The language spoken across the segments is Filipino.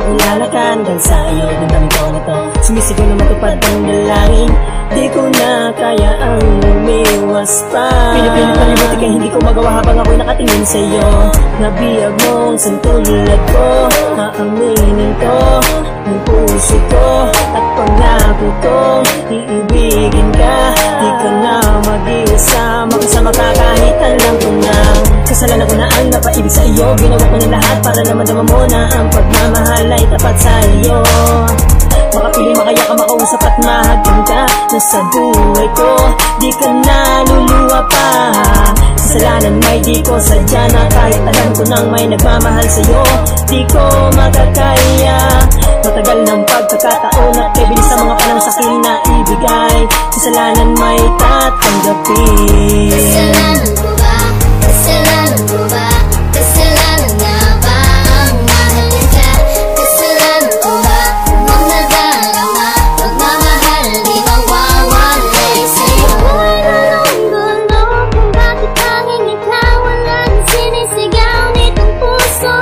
ulalakan dahil sa iyo damdamin ko na to. Sumisigaw na matupad ang dalangin, di ko na kaya ang umiwas pa. Pinipilit palibuti kaya hindi ko magawa habang ako'y nakatingin sa iyo. Nabiyag mong santulad ko, aaminin ko ng puso ko at pangako ko, iibigin ka. Di ka na mag-iisa, makasama ka kahit alam ko na kasalanan ko na ang napaibig sa iyo. Ginawa ko na lahat para naman naman mo na ang pagmamahal ay tapat sa iyo. Makapili, makaya ka, makausap at mahagin ka na sa buhay ko. Di ka na luluwa pa, kasalanan may di ko sadya na kahit alam ko nang may nagmamahal sa'yo. Di ko makakaya, matagal ng pagkakataon at kay bilis sa mga panangsakin na ibigay. Kasalanan may tatanggapin. Kasalanan ko ba? Kasalanan ko ba? Kasalanan nga ba ang mahalin ka? Kasalanan ko ba? Kung nadarama, pagmamahal di mawawalay sa'yo. Buhay nalunggulo kung bakit tanging ikaw ang laging sinisigaw nitong puso.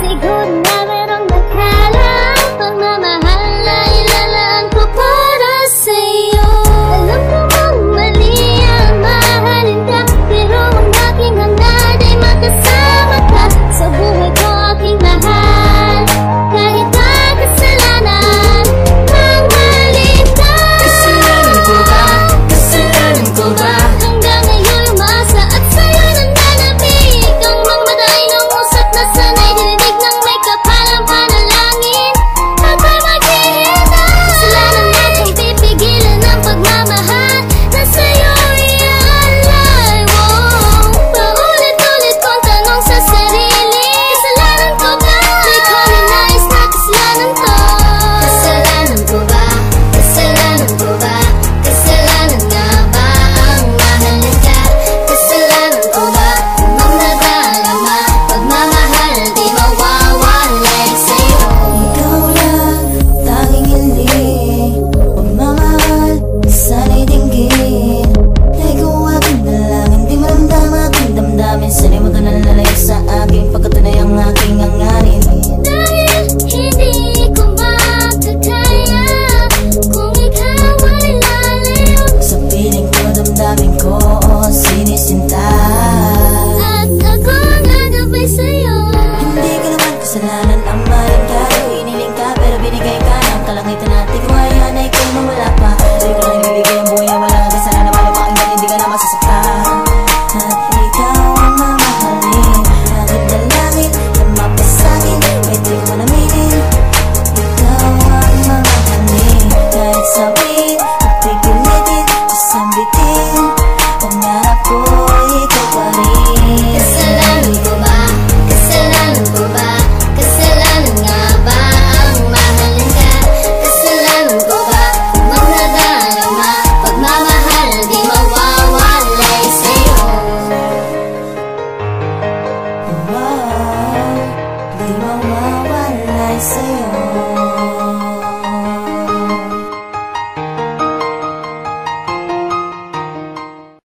Siguro na merong nakalang pagmamahal ay lalaan ko para sa'yo. Alam ko bang mali ang mahalin ka, pero ang aking hangad ay makasama ka sa buhay ko, aking mahal. Kahit na kasalanan, ang mali ka. Kasalanan ko ba? Kasalanan ko ba? Hanggang ngayon umasa at sa'yo nananabik ang mga mata ay nangusap na sana'y dilinig ng may kapalang panalangin at ay maghihina. Kasalanan natin pipigilan ang pagmamahal na sa'yo iaalay mo. Paulit-ulit kong tanong sa sarili, kasalanan ko ba? Di ko ninais na kasalanan to. Kasalanan ko ba? Kasalanan ko ba? Kasalanan nga ba ang mahalin ka? Kasalanan ko ba? Kung nadarama, pagmamahal di mawawalay sa'yo. Ikaw lang, tanging hiling, pagmamahal, sana'y dinggin. Dahil kung aking dalangin, di maramdam aking damdamin. Sana'y magkanalalayo sa aking pagkatunay ang aking hangarin. Dahil hindi ko makakaya kung ikaw ay lalayo sa piling ko, damdamin ko sinisinta. At ako ang gagabay sa'yo. Hindi ka naman kasalanan ang mahalin ka. Hiniling ka pero binigay ka ng kalangitan at di ko hayaan na ikaw mawala pa. Sa'yo ko lang ibibigay ang buhay na wala